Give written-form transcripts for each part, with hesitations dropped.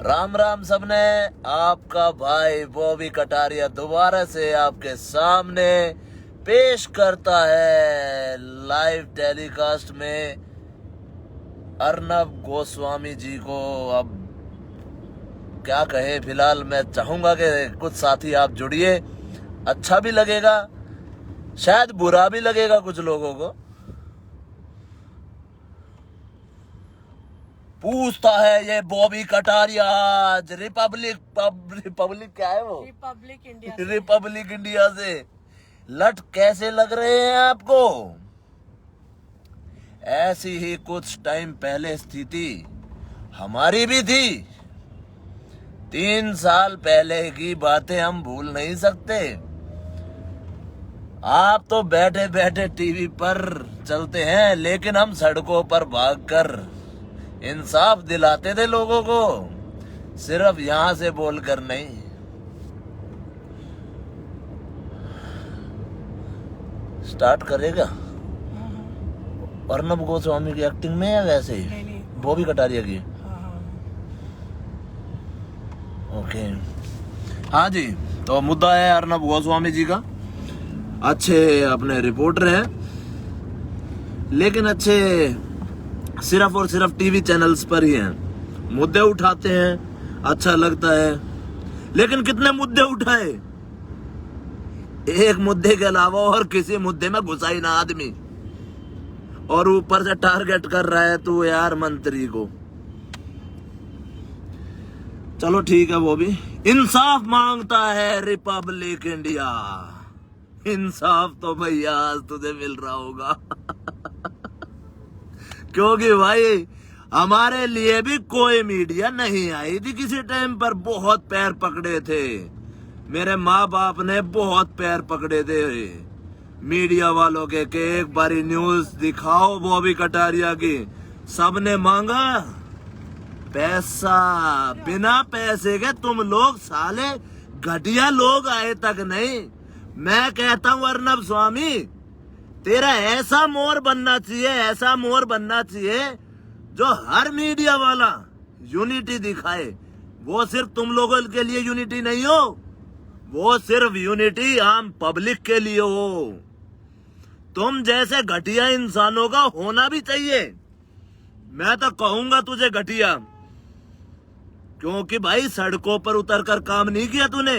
राम राम सबने। आपका भाई बॉबी कटारिया दोबारा से आपके सामने पेश करता है लाइव टेलीकास्ट में अर्नब गोस्वामी जी को। अब क्या कहे, फिलहाल मैं चाहूंगा कि कुछ साथी आप जुड़िए, अच्छा भी लगेगा, शायद बुरा भी लगेगा कुछ लोगों को। पूछता है ये बॉबी कटारिया आज रिपब्लिक क्या है वो, रिपब्लिक इंडिया से लट कैसे लग रहे हैं आपको। ऐसी ही कुछ टाइम पहले स्थिति हमारी भी थी। 3 साल पहले की बातें हम भूल नहीं सकते। आप तो बैठे बैठे टीवी पर चलते हैं, लेकिन हम सड़कों पर भागकर इंसाफ दिलाते थे लोगों को, सिर्फ यहां से बोलकर नहीं। स्टार्ट करेगा अर्नब गोस्वामी की एक्टिंग में या वैसे ही बॉबी कटारिया की? ओके, हाँ जी। तो मुद्दा है अर्नब गोस्वामी जी का। अच्छे अपने रिपोर्टर हैं, लेकिन अच्छे सिर्फ और सिर्फ टीवी चैनल्स पर ही हैं। मुद्दे उठाते हैं, अच्छा लगता है, लेकिन कितने मुद्दे उठाए, एक मुद्दे के अलावा और किसी मुद्दे में घुसा ही ना आदमी, और ऊपर से टारगेट कर रहा है तू यार मंत्री को। चलो ठीक है, वो भी इंसाफ मांगता है रिपब्लिक इंडिया। इंसाफ तो भैया आज तुझे मिल रहा होगा क्योंकि भाई हमारे लिए भी कोई मीडिया नहीं आई थी किसी टाइम पर। बहुत पैर पकड़े थे, मेरे माँ बाप ने बहुत पैर पकड़े थे मीडिया वालों के कि एक बारी न्यूज दिखाओ बॉबी कटारिया की। सबने मांगा पैसा, बिना पैसे के तुम लोग साले घटिया लोग आए तक नहीं। मैं कहता हूँ अर्नब स्वामी, तेरा ऐसा मोर बनना चाहिए, ऐसा मोर बनना चाहिए जो हर मीडिया वाला यूनिटी दिखाए। वो सिर्फ तुम लोगों के लिए यूनिटी नहीं हो, वो सिर्फ यूनिटी आम पब्लिक के लिए हो। तुम जैसे घटिया इंसानों का होना भी चाहिए। मैं तो कहूंगा तुझे घटिया, क्योंकि भाई सड़कों पर उतरकर काम नहीं किया तूने,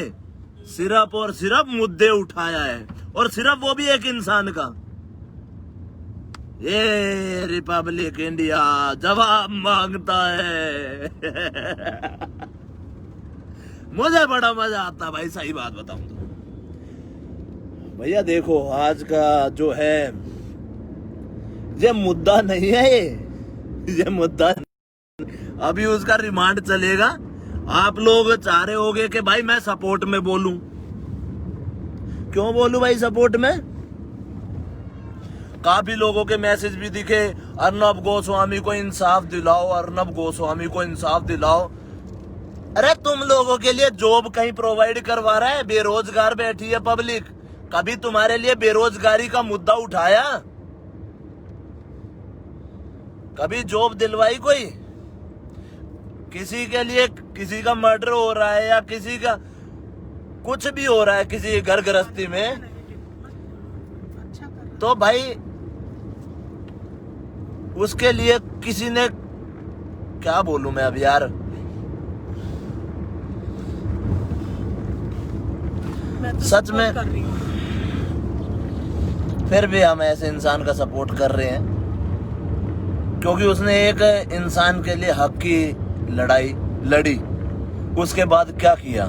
सिर्फ और सिर्फ मुद्दे उठाया है, और सिर्फ वो भी एक इंसान का। ये रिपब्लिक इंडिया जवाब मांगता है मुझे बड़ा मजा आता भाई, सही बात बताऊं तो। भैया देखो, आज का जो है ये मुद्दा नहीं है, ये मुद्दा अभी उसका रिमांड चलेगा। आप लोग चाह रहे होगे कि भाई मैं सपोर्ट में बोलूं। क्यों बोलूं भाई सपोर्ट में? काफी लोगों के मैसेज भी दिखे, अर्नब गोस्वामी को इंसाफ दिलाओ, अर्नब गोस्वामी को इंसाफ दिलाओ। अरे तुम लोगों के लिए जॉब कहीं प्रोवाइड करवा रहा है? बेरोजगार बैठी है पब्लिक, कभी तुम्हारे लिए बेरोजगारी का मुद्दा उठाया? कभी जॉब दिलवाई कोई? किसी के लिए किसी का मर्डर हो रहा है या किसी का कुछ भी हो रहा है किसी घर गृहस्थी में, तो भाई उसके लिए किसी ने, क्या बोलूं मैं अब यार, सच में फिर भी हम ऐसे इंसान का सपोर्ट कर रहे हैं, क्योंकि उसने एक इंसान के लिए हक की लड़ाई लड़ी। उसके बाद क्या किया?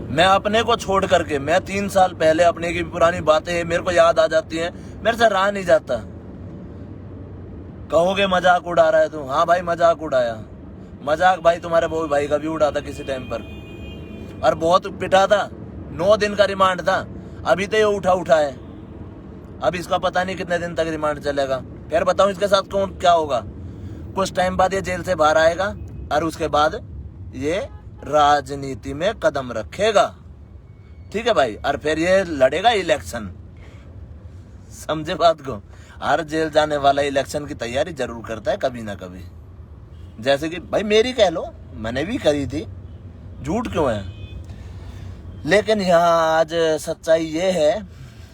मैं अपने को छोड़ करके, मैं 3 साल पहले अपने की पुरानी बातें मेरे को याद आ जाती हैं, मेरे से रहा नहीं जाता। कहोगे मजाक उड़ा रहा है तू, हाँ भाई मजाक उड़ाया। मजाक भाई तुम्हारे बॉबी भाई का भी उड़ा था किसी टाइम पर, और बहुत पिटा था। 9 दिन का रिमांड था, अभी तो ये उठा है। अब इसका पता नहीं कितने दिन तक रिमांड चलेगा। फिर बताऊं इसके साथ कौन क्या होगा? कुछ टाइम बाद ये जेल से बाहर आएगा, और उसके बाद ये राजनीति में कदम रखेगा, ठीक है भाई, और फिर ये लड़ेगा इलेक्शन। समझे बात को? हर जेल जाने वाला इलेक्शन की तैयारी जरूर करता है कभी ना कभी। जैसे कि भाई मेरी कह लो, मैंने भी करी थी, झूठ क्यों है। लेकिन यहाँ आज सच्चाई ये है,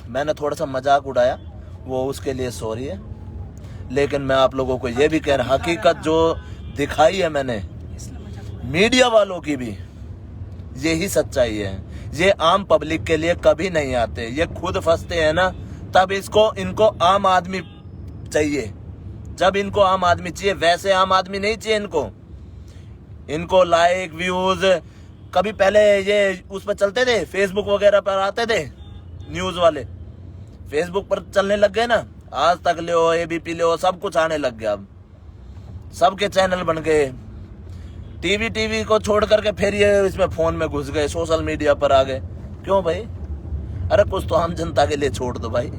मैंने थोड़ा सा मजाक उड़ाया, वो उसके लिए सॉरी है। लेकिन मैं आप लोगों को ये भी कह रहा, हकीकत जो दिखाई है मैंने मीडिया वालों की भी, यही सच्चाई है। ये आम पब्लिक के लिए कभी नहीं आते, ये खुद फंसते हैं ना, तब इनको आम आदमी चाहिए। जब इनको आम आदमी चाहिए, वैसे आम आदमी नहीं चाहिए इनको लाइक व्यूज। कभी पहले ये उस पर चलते थे, फेसबुक वगैरह पर आते थे न्यूज वाले, फेसबुक पर चलने लग गए ना, आज तक ले हो, एबीपी ले हो, सब कुछ आने लग गया। अब सबके चैनल बन गए। टीवी को छोड़ करके फिर ये इसमें फोन में घुस गए, सोशल मीडिया पर आ गए। क्यों भाई? अरे कुछ तो आम जनता के लिए छोड़ दो भाई।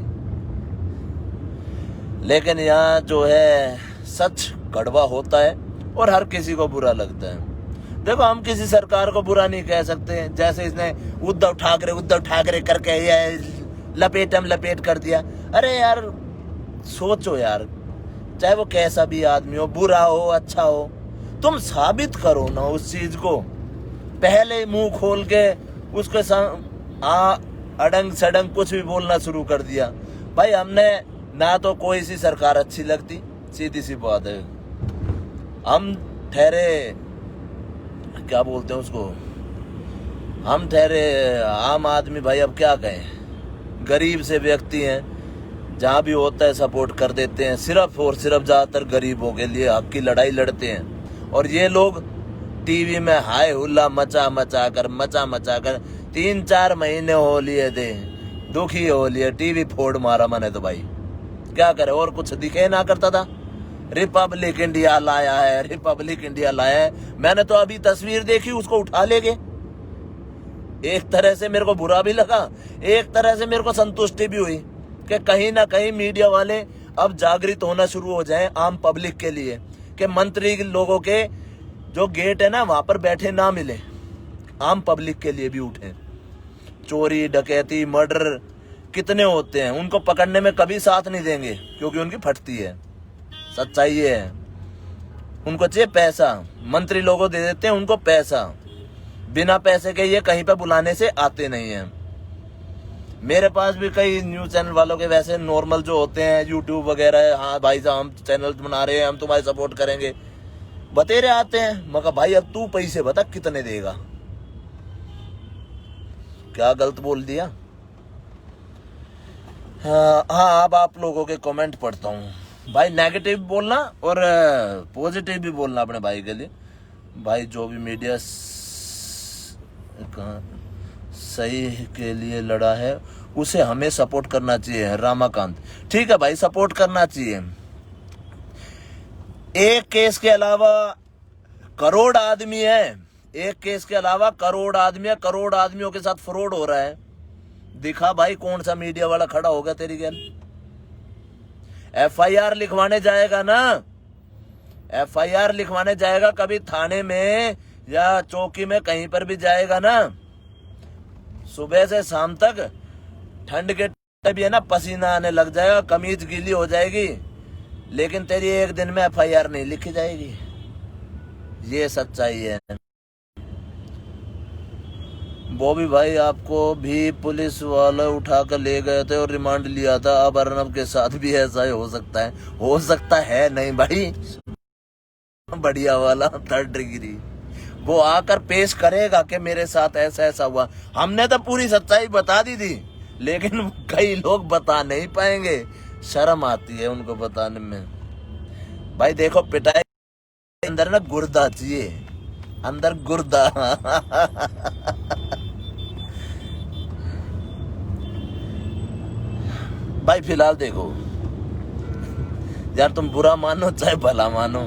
लेकिन यहाँ जो है सच कड़वा होता है और हर किसी को बुरा लगता है। देखो, हम किसी सरकार को बुरा नहीं कह सकते। जैसे इसने उद्धव ठाकरे करके ये लपेट कर दिया। अरे यार सोचो यार, चाहे वो कैसा भी आदमी हो, बुरा हो अच्छा हो, तुम साबित करो ना उस चीज को। पहले मुंह खोल के उसके अडंग सडंग कुछ भी बोलना शुरू कर दिया। भाई हमने ना तो कोई सी सरकार अच्छी लगती, सीधी सी बात है। हम ठहरे, क्या बोलते हैं उसको, हम ठहरे आम आदमी। भाई अब क्या कहें, गरीब से व्यक्ति हैं, जहाँ भी होता है सपोर्ट कर देते हैं। सिर्फ और सिर्फ ज्यादातर गरीबों के लिए हक की लड़ाई लड़ते हैं। और ये लोग टीवी में हाय हुल्ला मचा कर 3-4 महीने हो लिए थे, दुखी हो लिए, टीवी फोड़ मारा मैंने तो। भाई क्या करे, और कुछ दिखे ना करता था। रिपब्लिक इंडिया लाया है। मैंने तो अभी तस्वीर देखी, उसको उठा ले गए। एक तरह से मेरे को बुरा भी लगा, एक तरह से मेरे को संतुष्टि भी हुई कि कहीं ना कहीं मीडिया वाले अब जागृत होना शुरू हो जाएं आम पब्लिक के लिए, कि मंत्री लोगों के जो गेट है ना वहां पर बैठे ना मिले, आम पब्लिक के लिए भी उठे। चोरी डकैती मर्डर कितने होते हैं, उनको पकड़ने में कभी साथ नहीं देंगे, क्योंकि उनकी फटती है। सच्चाई ये है। उनको चाहिए पैसा, मंत्री लोगों दे देते हैं उनको पैसा, बिना पैसे के ये कहीं पे बुलाने से आते नहीं हैं। मेरे पास भी कई न्यूज चैनल वालों के वैसे नॉर्मल जो होते हैं, यूट्यूब वगैरह, हाँ भाई साहब हम चैनल बना रहे हैं, हम तुम्हारी सपोर्ट करेंगे, बतेरे आते हैं। मगर भाई अब तू पैसे बता कितने देगा। क्या गलत बोल दिया? हाँ अब आप लोगों के कमेंट पढ़ता हूँ भाई। नेगेटिव बोलना और पॉजिटिव भी बोलना अपने भाई के लिए। भाई जो भी मीडिया सही के लिए लड़ा है उसे हमें सपोर्ट करना चाहिए। रामाकांत, ठीक है भाई, सपोर्ट करना चाहिए। एक केस के अलावा करोड़ आदमी है, एक केस के अलावा करोड़ आदमी है, करोड़ आदमियों के साथ फ्रॉड हो रहा है। दिखा भाई कौन सा मीडिया वाला खड़ा होगा तेरी गैल। FIR लिखवाने जाएगा ना, FIR लिखवाने जाएगा कभी थाने में या चौकी में, कहीं पर भी जाएगा ना, सुबह से शाम तक ठंड के भी है ना पसीना आने लग जाएगा, कमीज गीली हो जाएगी, लेकिन तेरी एक दिन में FIR नहीं लिखी जाएगी। ये सच्चाई है। बॉबी भाई आपको भी पुलिस वाले उठा कर ले गए थे और रिमांड लिया था, अब अर्नब के साथ भी ऐसा ही हो सकता है। हो सकता है नहीं भाई, बढ़िया वाला 3rd डिग्री वो आकर पेश करेगा कि मेरे साथ ऐसा ऐसा हुआ। हमने तो पूरी सच्चाई बता दी थी, लेकिन कई लोग बता नहीं पाएंगे, शर्म आती है उनको बताने में। भाई देखो, पिटाई अंदर ना गुर्दा चाहिए, अंदर गुर्दा। भाई फिलहाल देखो यार, तुम बुरा मानो चाहे भला मानो,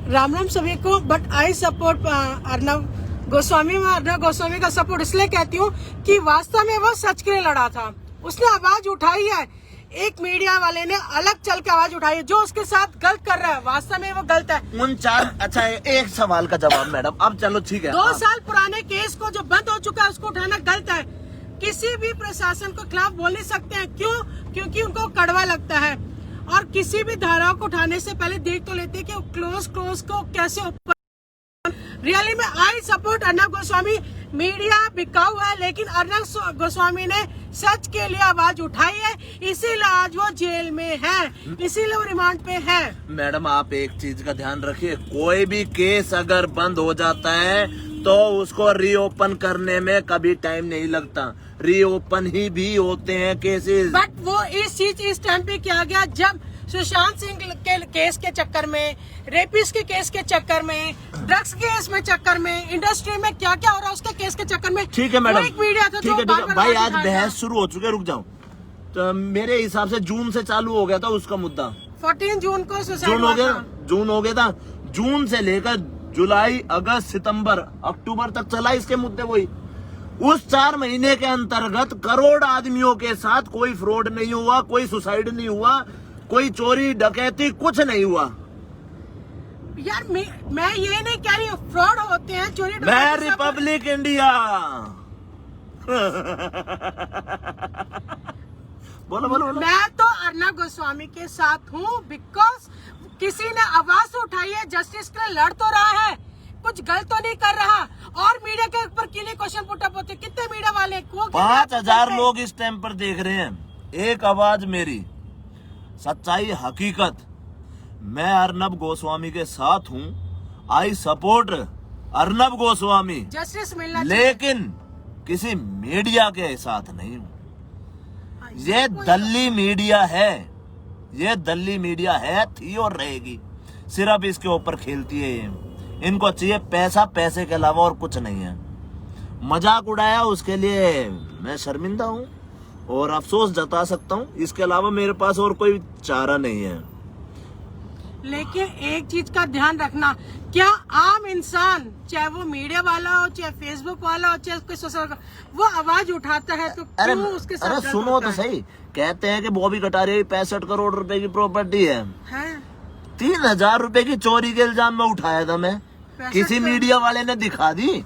राम राम सभी को। But I support Arnab Goswami. मैं अर्नब गोस्वामी का सपोर्ट इसलिए कहती हूँ कि वास्तव में वो सच के लिए लड़ा था, उसने आवाज उठाई है। एक मीडिया वाले ने अलग चल के आवाज उठाई है, जो उसके साथ गलत कर रहा है वास्तव में वो गलत है। उन 4 अच्छा एक सवाल का जवाब मैडम, अब चलो ठीक है। 2 साल पुराने केस को जो बंद हो चुका है उसको उठाना गलत है। किसी भी प्रशासन को खिलाफ बोल नहीं सकते हैं। क्यों? क्योंकि उनको कड़वा लगता है। और किसी भी धारा को उठाने से पहले देख तो लेते हैं कि क्लोज को कैसे ऊपर। रियली में I support Arnab Goswami. Media बिकाऊ है, लेकिन अर्नब गोस्वामी ने सच के लिए आवाज उठाई है, इसीलिए आज वो जेल में है, इसीलिए वो रिमांड पे है। मैडम आप एक चीज का ध्यान रखिए, कोई भी केस अगर बंद हो जाता है तो उसको रीओपन करने में कभी टाइम नहीं लगता, रीओपन ही भी होते हैं केसेस। बट वो इस टाइम पे किया गया जब सुशांत सिंह के केस के चक्कर में, रेपिस्ट के केस के चक्कर में, ड्रग्स केस में चक्कर में, इंडस्ट्री में क्या क्या हो रहा है उसके केस के चक्कर में। ठीक है मैडम, एक मीडिया था ठीक है भाई, आज बहस शुरू हो चुके, रुक जाओ। तो मेरे हिसाब से जून से चालू हो गया था उसका मुद्दा, 14 जून को जून हो गया, जून हो गया था। जून से लेकर जुलाई, अगस्त, सितंबर, अक्टूबर तक चला इसके मुद्दे। वही उस 4 महीने के अंतर्गत करोड़ आदमियों के साथ कोई फ्रॉड नहीं हुआ, कोई सुसाइड नहीं हुआ, कोई चोरी डकैती कुछ नहीं हुआ। यार मैं ये नहीं कह रही हूँ फ्रॉड होते हैं, चोरी डकैती। मैं रिपब्लिक इंडिया बोलो बोलो बोलो। मैं तो अर्नब गोस्वामी के साथ हूँ, बिकॉज किसी ने आवाज उठाई है, जस्टिस के लिए लड़ तो रहा है, कुछ गलत तो नहीं कर रहा। और मीडिया के ऊपर किले क्वेश्चन पुटअप होते, कितने मीडिया वाले को 5000 लोग इस टाइम पर देख रहे हैं। एक आवाज मेरी, सच्चाई, हकीकत। मैं अर्नब गोस्वामी के साथ हूँ, I support Arnab Goswami, justice मिलना, लेकिन किसी मीडिया के साथ नहीं हूँ। ये दल्ली मीडिया है, ये दल्ली मीडिया है, थी और रहेगी, सिर्फ इसके ऊपर खेलती है ये। इनको चाहिए पैसा, पैसे के अलावा और कुछ नहीं है। मजाक उड़ाया उसके लिए मैं शर्मिंदा हूँ और अफसोस जता सकता हूँ, इसके अलावा मेरे पास और कोई चारा नहीं है। लेकिन एक चीज का ध्यान रखना, क्या आम इंसान, चाहे वो मीडिया वाला हो, चाहे फेसबुक वाला हो, चाहे कोई सोशल, वो आवाज उठाता है तो अरे क्यों उसके साथ? अरे सुनो तो सही, कहते हैं कि बॉबी कटारिया 65 करोड़ रुपए की प्रॉपर्टी है, 3000 रुपए की चोरी के इल्जाम में उठाया था मैं, किसी मीडिया वाले ने दिखा दी?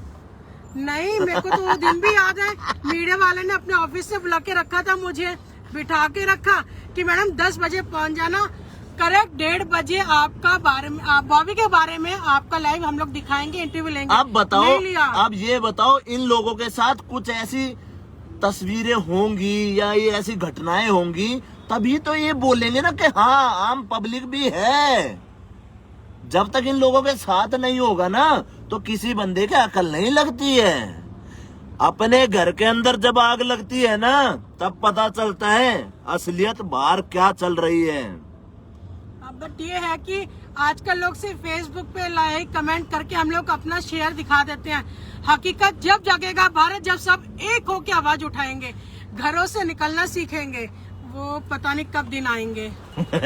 नहीं, मेरे को तो वो दिन भी याद है, मीडिया वाले ने अपने ऑफिस से बुला के रखा था, मुझे बिठा के रखा कि मैडम 10 बजे पहुंच जाना, करेक्ट 1:30 बजे आपका बारे में, बॉबी के बारे में आपका लाइव हम लोग दिखाएंगे, इंटरव्यू लेंगे। अब बताओ, अब ये बताओ, इन लोगों के साथ कुछ ऐसी तस्वीरें होंगी या ये ऐसी घटनाएं होंगी, तभी तो ये बोलेंगे ना कि हाँ आम पब्लिक भी है। जब तक इन लोगों के साथ नहीं होगा ना तो किसी बंदे के अकल नहीं लगती है। अपने घर के अंदर जब आग लगती है ना तब पता चलता है असलियत बाहर क्या चल रही है। बट ये है कि आजकल लोग सिर्फ फेसबुक पे लाइक कमेंट करके हम लोग अपना शेयर दिखा देते हैं। हकीकत जब जगेगा भारत, जब सब एक होके आवाज उठाएंगे, घरों से निकलना सीखेंगे, वो पता नहीं कब दिन आएंगे।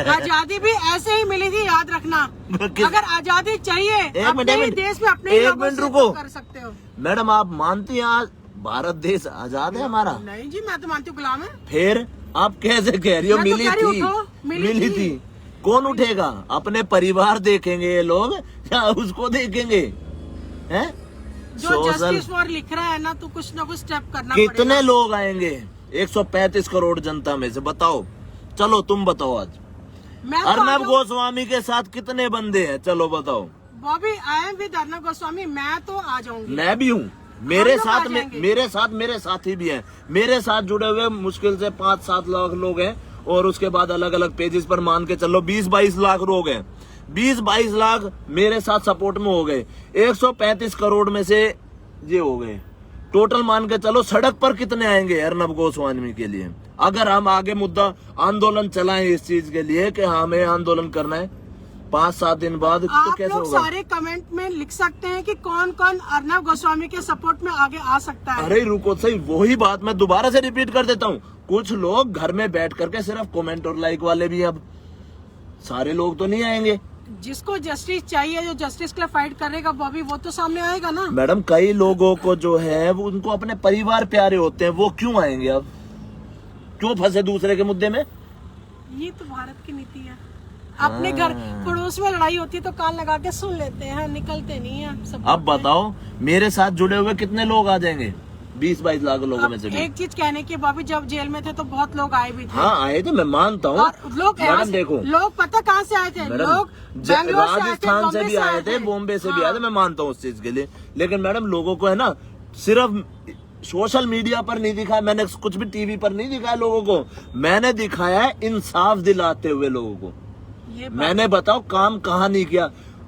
आजादी भी ऐसे ही मिली थी, याद रखना। अगर आजादी चाहिए अपने ही देश में अपने एक मिनट रुको, कर सकते हो। मैडम आप मानती हैं आज भारत देश आजाद है हमारा? नहीं जी, मैं तो मानती हूँ गुलाम है। फिर आप कैसे कह रही हो? मिली थी। कौन उठेगा? अपने परिवार देखेंगे ये लोग या उसको देखेंगे? हैं? जो जस्टिस फॉर लिख रहा है ना, तो कुछ ना कुछ स्टेप करना कितने पड़ेगा। लोग आएंगे 135 करोड़ जनता में से? बताओ, चलो तुम बताओ आज अर्नब गोस्वामी के साथ कितने बंदे हैं? चलो बताओ। Bobby I am with Arnab Goswami, मैं तो आ जाऊंगी। मैं भी हूँ, मेरे साथ मेरे साथी भी हैं। मेरे साथ जुड़े हुए मुश्किल से 5-7 लाख लोग हैं और उसके बाद अलग अलग पेजेस पर मान के चलो 20-22 लाख लोग हैं। 20-22 लाख मेरे साथ सपोर्ट में हो गए। 135 करोड़ में से ये हो गए। टोटल मान के चलो सड़क पर कितने आएंगे अर्नब गोस्वामी के लिए? अगर हम आगे मुद्दा आंदोलन चलाएं इस चीज के लिए कि हमें आंदोलन करना है 5-7 दिन बाद, तो कैसे होगा? सारे कमेंट में लिख सकते हैं कि कौन कौन अर्नब गोस्वामी के सपोर्ट में आगे आ सकता है। अरे रुको सही, वही बात मैं दोबारा से रिपीट कर देता हूँ। कुछ लोग घर में बैठ करके सिर्फ कमेंट और लाइक वाले भी, अब सारे लोग तो नहीं आएंगे। जिसको जस्टिस चाहिए, जो जस्टिस के लिए फाइट करेगा बॉबी, वो तो सामने आएगा ना। मैडम कई लोगों को जो है वो उनको अपने परिवार प्यारे होते हैं, वो क्यों आएंगे? अब क्यों फंसे दूसरे के मुद्दे में? ये तो भारत की नीति है। अपने घर पड़ोस में लड़ाई होती है तो कान लगा के सुन लेते हैं, निकलते नहीं है सब। अब बताओ मेरे साथ जुड़े हुए कितने लोग आ जाएंगे? 20-22 लाख लोगों में से भी। एक चीज कहने की, बॉबी जब जेल में थे तो बहुत लोग आए भी थे। हाँ आए थे, मैं मानता हूँ। और लोग मैडम देखो, लोग पता कहाँ से आए थे, लोग बेंगलोर से आए थे, राजस्थान से भी आए थे, बॉम्बे से भी आए थे, मैं मानता हूँ उस चीज के लिए। लेकिन मैडम लोगों को है ना, सिर्फ सोशल मीडिया पर नहीं दिखाया मैंने, कुछ भी टीवी पर नहीं दिखाया लोगों को, मैंने दिखाया है इंसाफ दिलाते हुए लोगों को। मैंने बताओ काम कहाँ नहीं किया,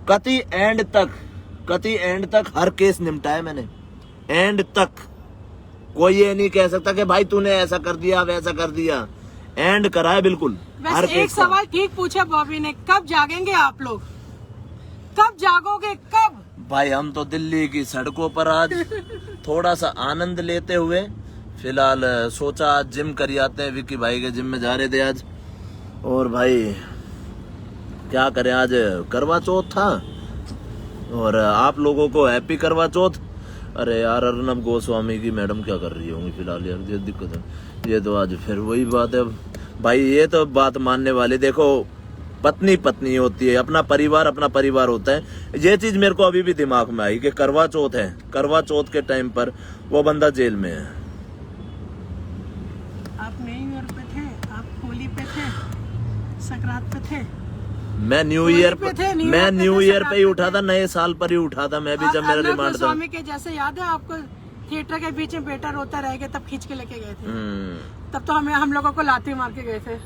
कति एंड तक हर केस निपटाया मैंने, एंड तक। कोई ये नहीं कह सकता कि भाई तूने ऐसा कर दिया वैसा कर दिया, एंड कराया बिल्कुल हर केस। एक सवाल ठीक पूछा बॉबी ने, कब जागेंगे आप लोग, कब जागोगे, कब? भाई हम तो दिल्ली की सड़कों पर आज थोड़ा सा आनंद लेते हुए, फिलहाल सोचा आज जिम कर आते हैं, विक्की भाई के जिम में जा रहे थे आज। और भाई क्या करें, आज करवा चौथ था और आप लोगों को हैप्पी करवा चौथ। अरे यार अर्नब गोस्वामी की मैडम क्या कर रही होंगी फिलहाल यार, ये दिक्कत है। ये तो आज फिर वही बात है भाई, ये तो बात मानने वाले, देखो पत्नी पत्नी होती है, अपना परिवार होता है। ये चीज मेरे को अभी भी दिमाग में आई कि करवा चौथ है, करवा चौथ के टाइम पर वो बंदा जेल में है। आप न्यू ईयर पे थे, आप होली पे थे, संक्रांत पे थे। मैं न्यू ईयर पे ही उठा था, नए साल पर ही उठा था मैं भी, जब मेरा रिमांड था। स्वामी के जैसे याद है आपको, थिएटर के बीच में बेटा रोता रह गया, तब खींच के लेके गए थे। तब तो हम लोगों को लाठी मार के गए थे।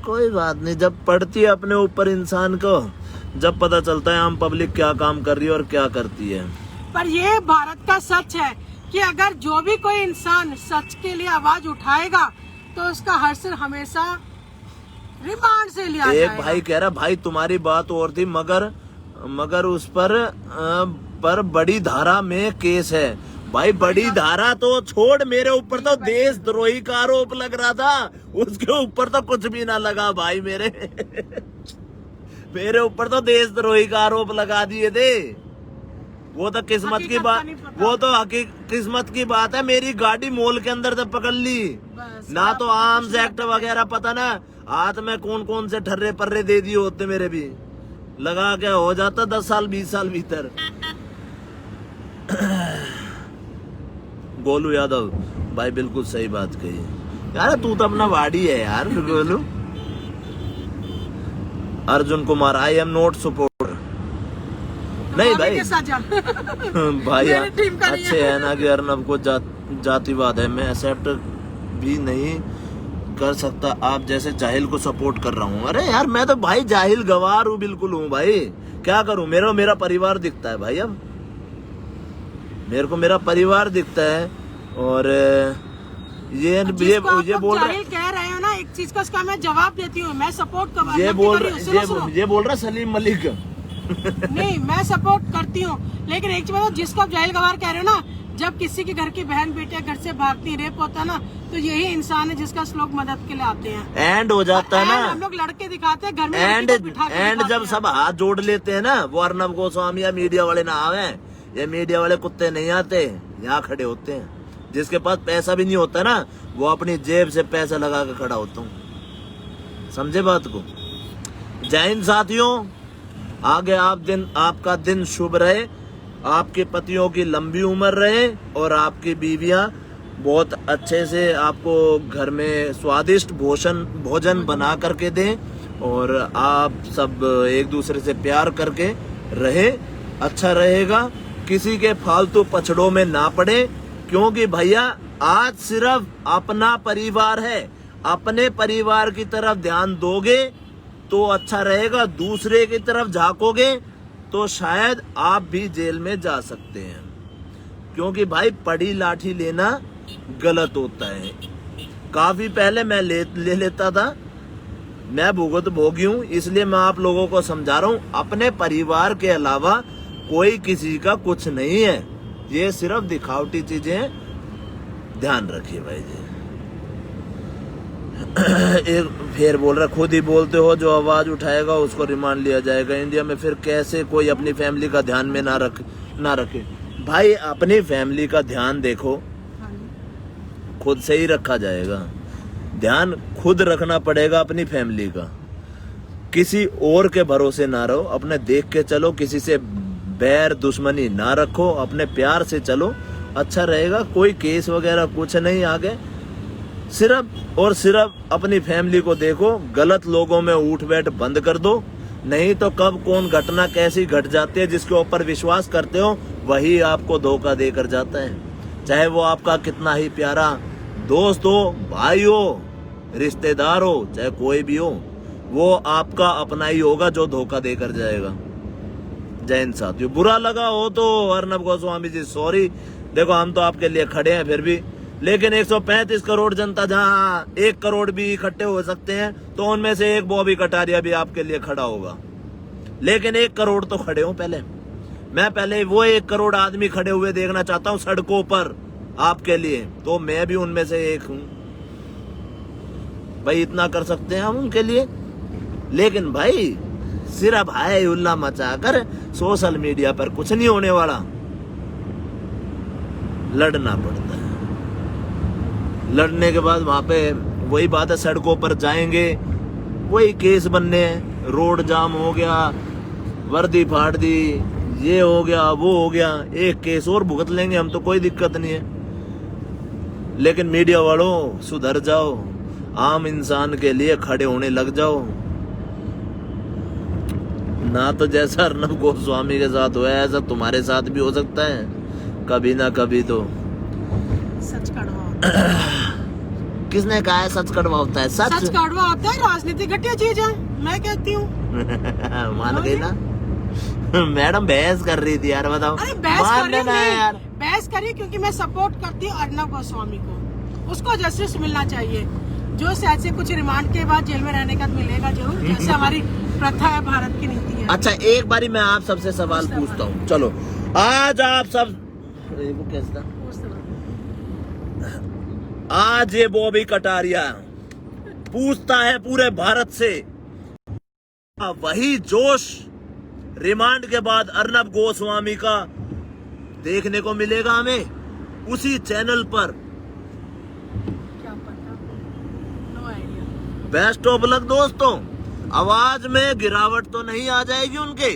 कोई बात नहीं, जब पड़ती है अपने ऊपर इंसान को, जब पता चलता है आम पब्लिक क्या काम कर रही है और क्या करती है। पर ये भारत का सच है कि अगर जो भी कोई इंसान सच के लिए आवाज उठाएगा तो उसका हर सिर हमेशा रिमांड से लिया जाएगा। एक भाई कह रहा, भाई तुम्हारी बात और थी, मगर उस पर बड़ी धारा में केस है। भाई बड़ी धारा तो छोड़, मेरे ऊपर तो देशद्रोही का आरोप लग रहा था, उसके ऊपर तो कुछ भी ना लगा भाई मेरे ऊपर तो देशद्रोही का आरोप लगा दिए थे। वो तो किस्मत की बात, किस्मत की बात है। मेरी गाड़ी मॉल के अंदर से पकड़ ली ना, तो आर्म्स एक्ट वगैरह पता ना हाथ में कौन कौन से ठर्रे पर्रे दे दिए होते, मेरे भी लगा के हो जाता 10 साल 20 साल भीतर। गोलू यादव भाई बिल्कुल सही बात कही यार, तू तो अपना वाड़ी है यार Golu. Arjun Kumar, I am not supporter. नहीं भाई भाई अच्छे है ना कि अर्नब को जातिवाद है, मैं एक्सेप्ट भी नहीं कर सकता, आप जैसे जाहिल को सपोर्ट कर रहा हूँ। अरे यार मैं तो भाई जाहिल गवार हूँ, बिल्कुल हूँ भाई, क्या करूँ, मेरा परिवार दिखता है भाई, अब मेरे को मेरा परिवार दिखता है। और ये बोल रहे हो ना, एक चीज का उसका मैं जवाब देती हूँ, मैं सपोर्ट कर ये बोल रहा सलीम मलिक नहीं, मैं सपोर्ट करती हूँ, लेकिन एक चीज जिसको आप जाहिल गवार कह रहे हो ना, जब किसी के घर की बहन बेटियां घर से भागती, रेप होता है ना, तो यही इंसान है जिसका लोग मदद के लिए आते हैं। एंड हो जाता है ना, हम लोग लड़के दिखाते हैं घर में, एंड जब सब हाथ जोड़ लेते हैं ना, वो अर्नब गोस्वामी या मीडिया वाले ना आवे, ये मीडिया वाले कुत्ते नहीं आते, यहाँ खड़े होते हैं। जिसके पास पैसा भी नहीं होता ना, वो अपनी जेब से पैसा लगा के खड़ा होता हूँ, समझे बात को। जय हिंद साथियों, आगे आपका दिन शुभ रहे, आपके पतियों की लंबी उम्र रहे और आपकी बीवियां बहुत अच्छे से आपको घर में स्वादिष्ट भोजन बना करके दें, और आप सब एक दूसरे से प्यार करके रहे, अच्छा रहेगा। किसी के फालतू पछड़ों में ना पड़े, क्योंकि भैया आज सिर्फ अपना परिवार है, अपने परिवार की तरफ ध्यान दोगे तो अच्छा रहेगा, दूसरे की तरफ झांकोगे तो शायद आप भी जेल में जा सकते हैं, क्योंकि भाई पड़ी लाठी लेना गलत होता है। काफी पहले मैं ले लेता था, मैं भुगत भोगी हूँ, इसलिए मैं आप लोगों को समझा रहा हूँ, अपने परिवार के अलावा कोई किसी का कुछ नहीं है, ये सिर्फ दिखावटी चीजें, ध्यान रखिए भाई जी। एक फिर बोल रहा, खुद ही बोलते हो जो आवाज उठाएगा उसको रिमांड लिया जाएगा। इंडिया में फिर कैसे कोई अपनी फैमिली का ध्यान में ना रखे। भाई अपनी फैमिली का ध्यान देखो, खुद से ही रखा जाएगा, ध्यान खुद रखना पड़ेगा अपनी फैमिली का, किसी और के भरोसे ना रहो, अपने देख के चलो, किसी से बैर दुश्मनी ना रखो, अपने प्यार से चलो अच्छा रहेगा। कोई केस वगैरह कुछ नहीं आगे, सिर्फ और सिर्फ अपनी फैमिली को देखो, गलत लोगों में उठ बैठ बंद कर दो, नहीं तो कब कौन घटना कैसी घट जाती है, जिसके ऊपर विश्वास करते हो वही आपको धोखा देकर जाता है। चाहे वो आपका कितना ही प्यारा दोस्त हो, भाई हो, रिश्तेदार हो, चाहे कोई भी हो, वो आपका अपना ही होगा जो धोखा देकर जाएगा। जय हिंद साथियों। बुरा लगा हो तो अर्नब गोस्वामी जी सॉरी, देखो हम तो आपके लिए खड़े हैं फिर भी, लेकिन 135 करोड़ जनता जहां 1 करोड़ भी इकट्ठे हो सकते हैं तो उनमें से एक बॉबी कटारिया भी आपके लिए खड़ा होगा, लेकिन 1 करोड़ तो खड़े हो पहले। मैं पहले वो 1 करोड़ आदमी खड़े हुए देखना चाहता हूं सड़कों पर आपके लिए, तो मैं भी उनमें से एक हूं भाई। इतना कर सकते हैं हम उनके लिए, लेकिन भाई सिर्फ हाय उल्ला मचाकर सोशल मीडिया पर कुछ नहीं होने वाला, लड़ना पड़ता है। लड़ने के बाद वहां पे वही बात है, सड़कों पर जाएंगे वही केस बनने हैं, रोड जाम हो गया, वर्दी फाड़ दी, ये हो गया वो हो गया, एक केस और भुगत लेंगे हम तो, कोई दिक्कत नहीं है। लेकिन मीडिया वालों सुधर जाओ, आम इंसान के लिए खड़े होने लग जाओ। ना तो जैसा अर्नब गोस्वामी के साथ हुआ है ऐसा तुम्हारे साथ भी हो सकता है कभी ना कभी तो। सच कड़वा होता है। किसने कहा है सच कड़वा होता है? सच कड़वा होता है, राजनीति घटिया चीज है, मैं कहती हूँ। मान गई ना मैडम, बहस कर रही थी यार, बताओ। अरे बहस करी क्योंकि मैं सपोर्ट करती हूँ अर्नब गोस्वामी को, उसको जस्टिस मिलना चाहिए, जो शायद से कुछ रिमांड के बाद जेल में रहने का मिलेगा जरूर, जैसे हमारी प्रथा है, भारत की नीति है। अच्छा एक बारी मैं आप सबसे सवाल पूछता हूँ, चलो आज आप सब वो कैसा, आज ये बॉबी कटारिया पूछता है पूरे भारत से, वही जोश रिमांड के बाद अर्नब गोस्वामी का देखने को मिलेगा हमें उसी चैनल पर। क्या पता, no idea. Best of luck दोस्तों। आवाज में गिरावट तो नहीं आ जाएगी उनके,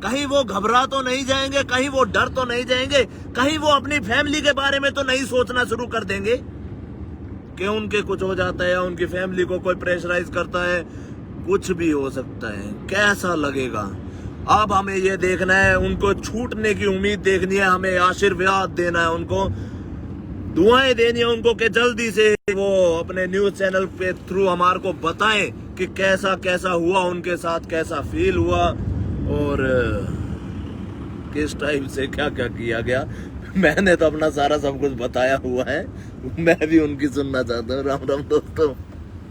कहीं वो घबरा तो नहीं जाएंगे, कहीं वो डर तो नहीं जाएंगे, कहीं वो अपनी फैमिली के बारे में तो नहीं सोचना शुरू कर देंगे कि उनके कुछ हो जाता है या उनकी फैमिली को कोई प्रेशराइज करता है, कुछ भी हो सकता है। कैसा लगेगा अब हमें ये देखना है, उनको छूटने की उम्मीद देखनी है, हमें आशीर्वाद देना है, उनको दुआएं देनी है उनको कि जल्दी से वो अपने न्यूज चैनल पे थ्रू हमारे को बताएं कि कैसा कैसा हुआ उनके साथ, कैसा फील हुआ और किस टाइम से क्या क्या किया गया। मैंने तो अपना सारा सब कुछ बताया हुआ है, मैं भी उनकी सुनना चाहता हूँ। राम राम दोस्तों।